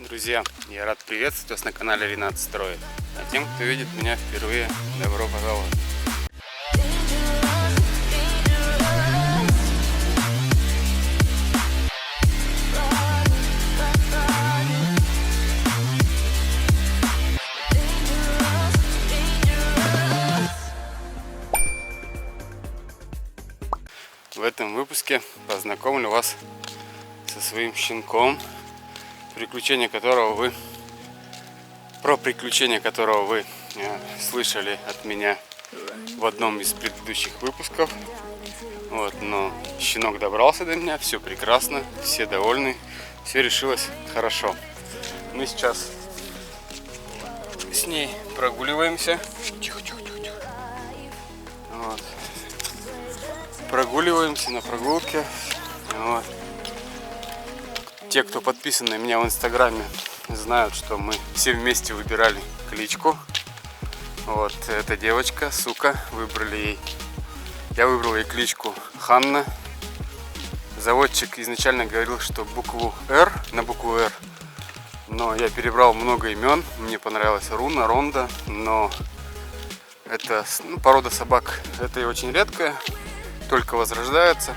Друзья, я рад приветствовать вас на канале Ренат Строит. А тем, кто видит меня впервые, добро пожаловать. В этом выпуске познакомлю вас со своим щенком, про приключения которого вы слышали от меня в одном из предыдущих выпусков. Но щенок добрался до меня, все прекрасно, все довольны, все решилось хорошо. Мы сейчас с ней прогуливаемся. Тихо. Прогуливаемся на прогулке. Те, кто подписан на меня в инстаграме, знают, что мы все вместе выбирали кличку. Эта девочка, Сука, я выбрал ей кличку Ханна. Заводчик изначально говорил, что на букву Р, но я перебрал много имен. Мне понравилась Руна, Ронда, но это порода собак, это и очень редкая, только возрождается.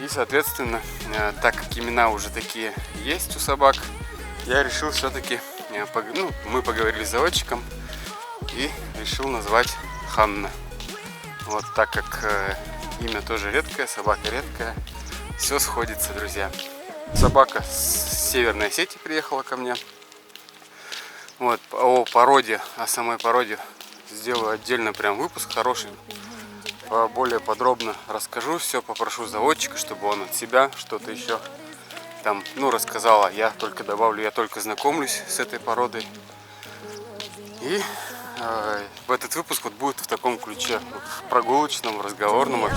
И, соответственно, так как имена уже такие есть у собак, я решил все-таки, мы поговорили с заводчиком и решил назвать Ханна. Так как имя тоже редкое, собака редкая, все сходится, друзья. Собака с Северной Осетии приехала ко мне. О самой породе сделаю отдельно прям выпуск хороший. Более подробно расскажу все, попрошу заводчика, чтобы он от себя что-то еще там, рассказал. Я только добавлю, я только знакомлюсь с этой породой. И этот выпуск будет в таком ключе, прогулочном, разговорном.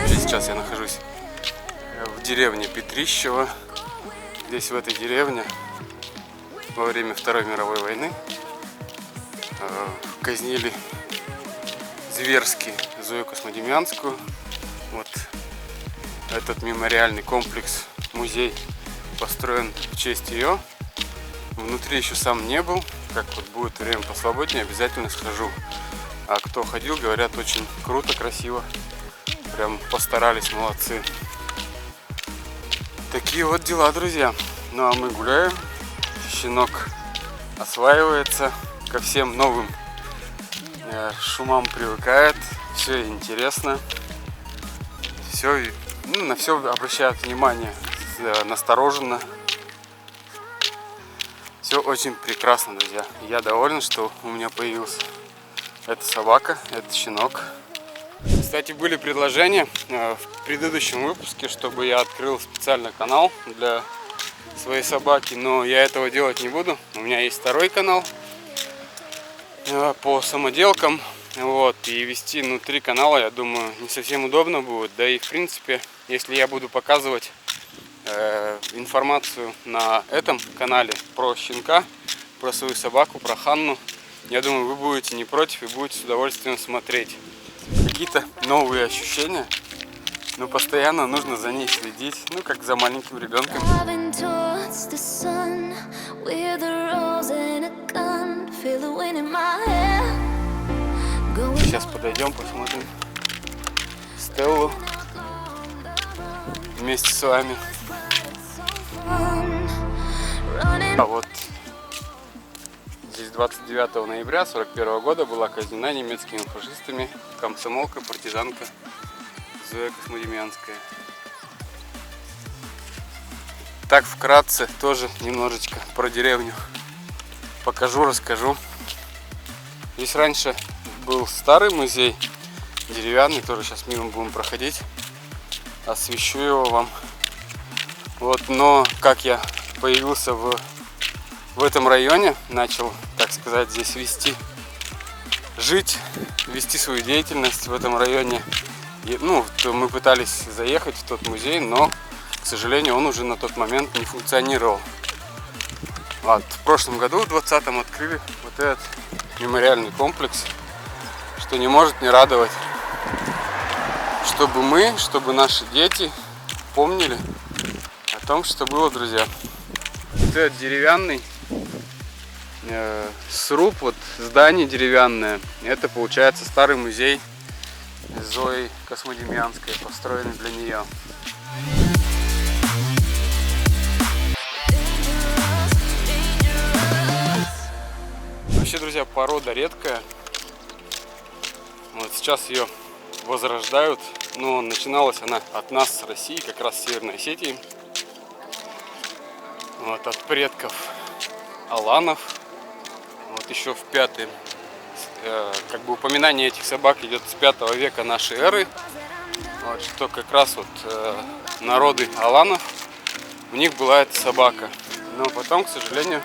Сейчас я нахожусь в деревне Петрищево. Здесь, в этой деревне, во время Второй мировой войны казнили зверски Зою Космодемьянскую. Этот мемориальный комплекс, музей построен в честь ее. Внутри еще сам не был. Как будет время посвободнее, обязательно схожу. А кто ходил, говорят, очень круто, красиво. Прям постарались, молодцы. Такие дела, друзья. А мы гуляем. Щенок осваивается, ко всем новым шумам привыкает. Все интересно. На все обращают внимание настороженно. Все очень прекрасно, друзья. Я доволен, что у меня появился эта собака, этот щенок. Кстати, были предложения в предыдущем выпуске, чтобы я открыл специально канал для своей собаки, но я этого делать не буду. У меня есть второй канал по самоделкам, и вести внутри канала, я думаю, не совсем удобно будет. Да и в принципе, если я буду показывать информацию на этом канале про щенка, про свою собаку, про Ханну, я думаю, вы будете не против и будете с удовольствием смотреть. Какие-то новые ощущения, но постоянно нужно за ней следить, как за маленьким ребенком. Сейчас подойдем, посмотрим Стеллу вместе с вами. Здесь 29 ноября 1941 года была казнена немецкими фашистами комсомолка, партизанка Зоя Космодемьянская. Так вкратце тоже немножечко про деревню покажу, расскажу. Здесь раньше был старый музей деревянный, тоже сейчас мимо будем проходить. Освещу его вам. Но как я появился в этом районе, начал, так сказать, здесь вести свою деятельность в этом районе. Мы пытались заехать в тот музей, но, к сожалению, он уже на тот момент не функционировал. Вот, в прошлом году, в 2020-м, открыли вот этот мемориальный комплекс, что не может не радовать. Чтобы мы, чтобы наши дети помнили о том, что было, друзья. Вот этот деревянный сруб, вот здание деревянное, это получается старый музей Зои Космодемьянской, построенный для нее. Вообще, друзья, порода редкая. Вот сейчас ее возрождают, но начиналась она от нас, с России, как раз с Северной Осетии. Вот, от предков аланов. Вот еще в пятый, как бы упоминание этих собак идет с 5 века нашей эры. Вот, что как раз вот народы аланов, у них была эта собака. Но потом, к сожалению,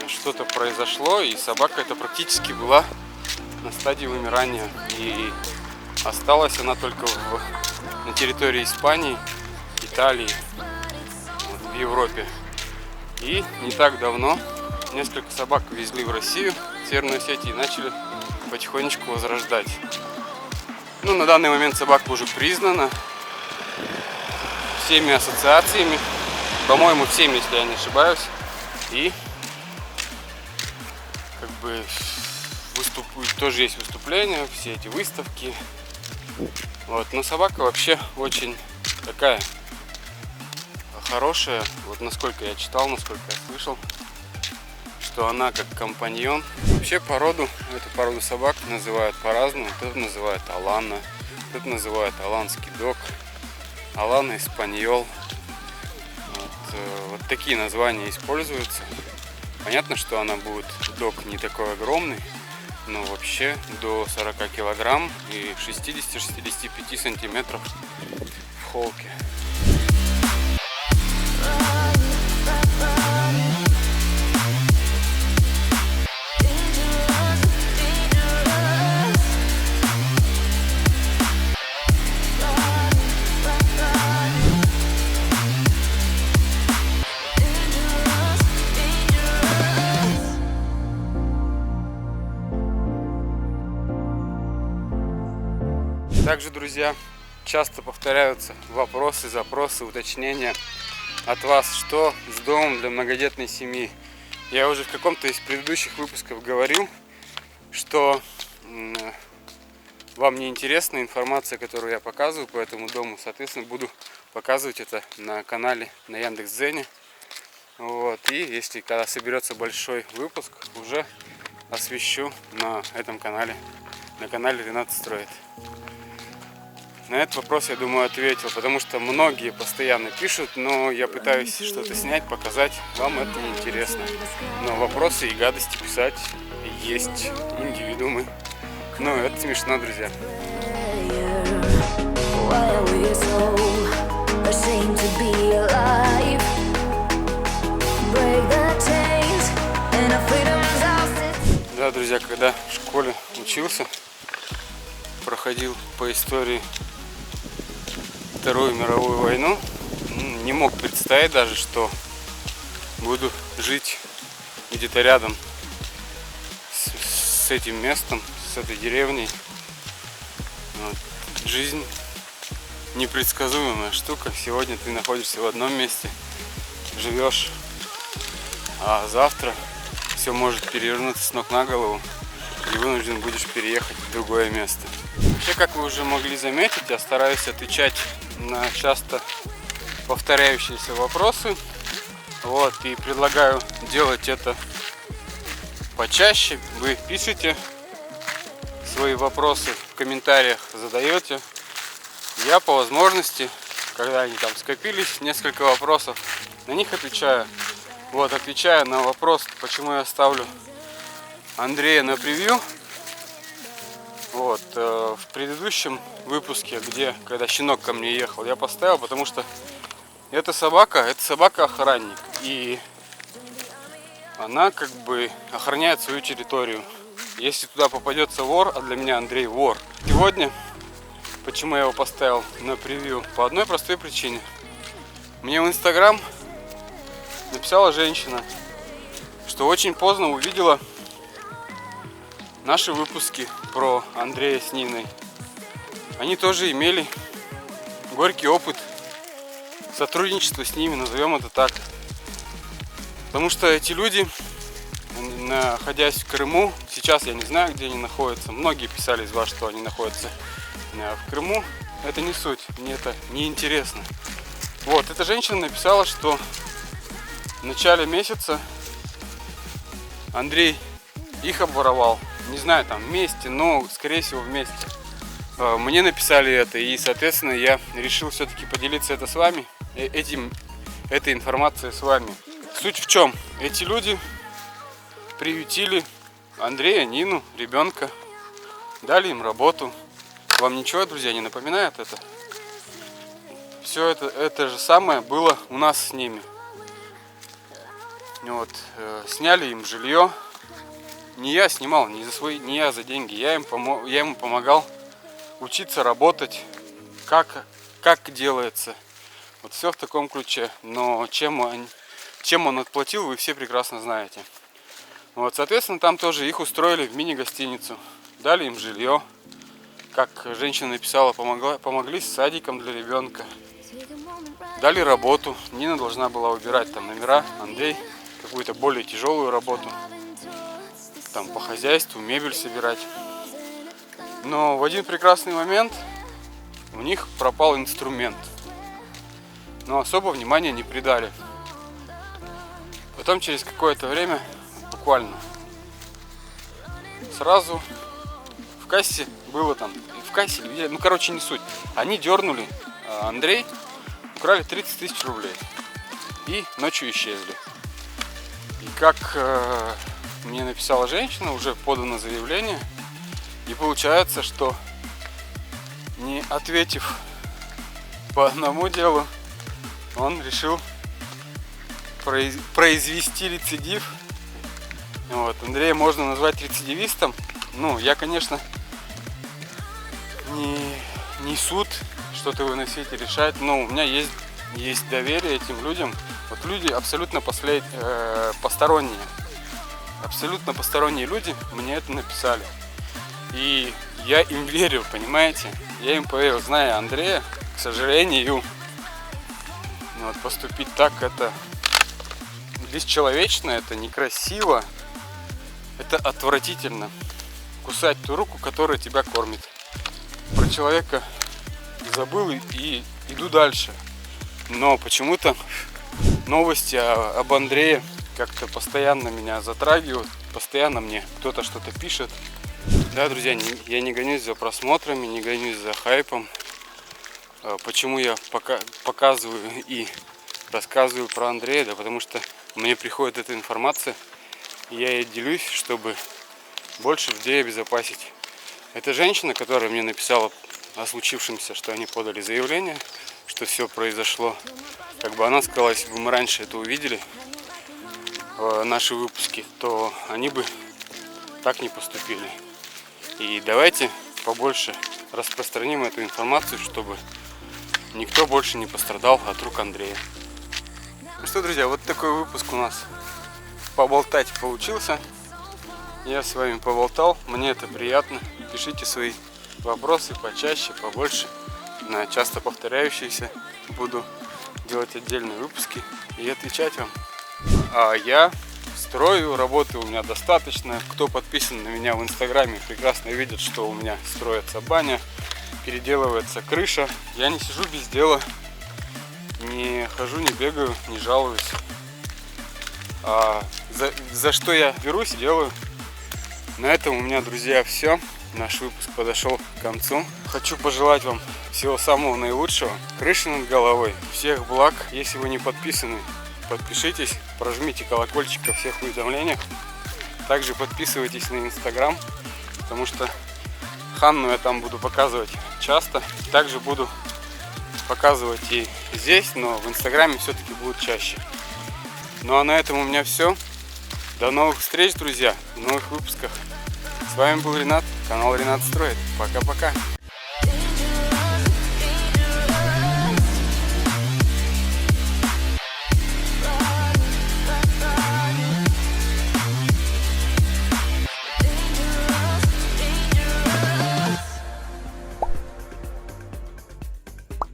что-то произошло, и собака эта практически была на стадии вымирания. И осталась она только на территории Испании, Италии, вот, в Европе. И не так давно несколько собак везли в Россию, в Северную Осетию, и начали потихонечку возрождать. Ну, на данный момент собака уже признана всеми ассоциациями, по-моему, всеми, если я не ошибаюсь. И как бы тоже есть выступления, все эти выставки. Вот. Но собака вообще очень такая хорошая. Вот насколько я читал, насколько я слышал, что она как компаньон. Вообще эту породу собак называют по-разному. Кто-то называет алана, кто-то называет аланский дог, алана испаньол. Вот такие названия используются. Понятно, что она будет, дог не такой огромный, но вообще до 40 килограмм и 60-65 сантиметров в холке. Также, друзья, часто повторяются вопросы, запросы, уточнения от вас, что с домом для многодетной семьи. Я уже в каком-то из предыдущих выпусков говорил, что вам не интересна информация, которую я показываю по этому дому. Соответственно, буду показывать это на канале, на Яндекс.Дзене. Вот. И если когда соберется большой выпуск, уже освещу на этом канале, на канале Ренат Строит. На этот вопрос, я думаю, ответил, потому что многие постоянно пишут, но я пытаюсь что-то снять, показать, вам это не интересно. Но вопросы и гадости писать есть индивидуумы. Ну, это смешно, друзья. Да, друзья, когда в школе учился, проходил по истории Вторую мировую войну, не мог представить даже, что буду жить где-то рядом с этим местом, с этой деревней. Вот. Жизнь непредсказуемая штука. Сегодня ты находишься в одном месте, живешь, а завтра все может перевернуться с ног на голову, и вынужден будешь переехать в другое место. Вообще, как вы уже могли заметить, я стараюсь отвечать на часто повторяющиеся вопросы. Вот, и предлагаю делать это почаще. Вы пишите свои вопросы в комментариях, задаете. Я по возможности, когда они там скопились, несколько вопросов, на них отвечаю. Вот, отвечая на вопрос, почему я ставлю Андрея на превью. Вот, в предыдущем выпуске, когда щенок ко мне ехал, я поставил, потому что эта собака-охранник, и она как бы охраняет свою территорию. Если туда попадется вор, а для меня Андрей вор. Сегодня, почему я его поставил на превью? По одной простой причине. Мне в Инстаграм написала женщина, что очень поздно увидела наши выпуски про Андрея с Ниной. Они тоже имели горький опыт сотрудничества с ними, назовем это так. Потому что эти люди, находясь в Крыму, сейчас я не знаю, где они находятся, многие писали из вас, что они находятся в Крыму, это не суть, мне это не интересно. Вот, эта женщина написала, что в начале месяца Андрей их обворовал. Не знаю, там вместе, но скорее всего вместе. Мне написали это, и соответственно я решил все-таки поделиться это с вами, этой информацией с вами. Суть в чем? Эти люди приютили Андрея, Нину, ребенка, дали им работу. Вам ничего, друзья, не напоминает это? Все это же самое было у нас с ними. Вот, сняли им жилье. Не я снимал, не я за деньги. Я ему помогал учиться работать, как делается. Вот все в таком ключе. Но чем он отплатил, вы все прекрасно знаете. Вот, соответственно, там тоже их устроили в мини-гостиницу. Дали им жилье. Как женщина написала, помогли с садиком для ребенка. Дали работу. Нина должна была убирать там номера, Андрей какую-то более тяжелую работу. Там по хозяйству, мебель собирать. Но в один прекрасный момент у них пропал инструмент. Но особо внимания не придали. Потом через какое-то время, буквально, сразу в кассе было там, ну короче не суть. Они дернули, Андрей, украли 30 тысяч рублей и ночью исчезли. И как мне написала женщина, уже подано заявление, и получается, что не ответив по одному делу, он решил произвести рецидив. Вот. Андрея можно назвать рецидивистом. Ну, я, конечно, не суд что-то выносить и решать, но у меня есть доверие этим людям. Вот люди абсолютно посторонние. Абсолютно посторонние люди мне это написали. И я им верю, понимаете? Я им поверил, зная Андрея, к сожалению, вот поступить так это бесчеловечно, это некрасиво, это отвратительно. Кусать ту руку, которая тебя кормит. Про человека забыл и иду дальше. Но почему-то новости об Андрее как-то постоянно меня затрагивают, постоянно мне кто-то что-то пишет. Да, друзья, я не гонюсь за просмотрами, не гонюсь за хайпом. Почему я показываю и рассказываю про Андрея? Да потому что мне приходит эта информация, и я ей делюсь, чтобы больше людей обезопасить. Эта женщина, которая мне написала о случившемся, что они подали заявление, что все произошло, как бы она сказала, если бы мы раньше это увидели, наши выпуски, то они бы так не поступили. И давайте побольше распространим эту информацию, чтобы никто больше не пострадал от рук Андрея. Ну что, друзья, вот такой выпуск у нас поболтать получился. Я с вами поболтал, мне это приятно. Пишите свои вопросы почаще, побольше, на часто повторяющиеся. Буду делать отдельные выпуски и отвечать вам. А я строю, работы у меня достаточно. Кто подписан на меня в Инстаграме, прекрасно видит, что у меня строится баня, переделывается крыша. Я не сижу без дела, не хожу, не бегаю, не жалуюсь. За что я берусь, делаю. На этом у меня, друзья, все. Наш выпуск подошел к концу. Хочу пожелать вам всего самого наилучшего. Крыши над головой, всех благ. Если вы не подписаны, подпишитесь, прожмите колокольчик во всех уведомлениях. Также подписывайтесь на Инстаграм, потому что Ханну я там буду показывать часто. Также буду показывать и здесь, но в Инстаграме все-таки будет чаще. Ну а на этом у меня все. До новых встреч, друзья, в новых выпусках. С вами был Ренат, канал Ренат Строит. Пока-пока.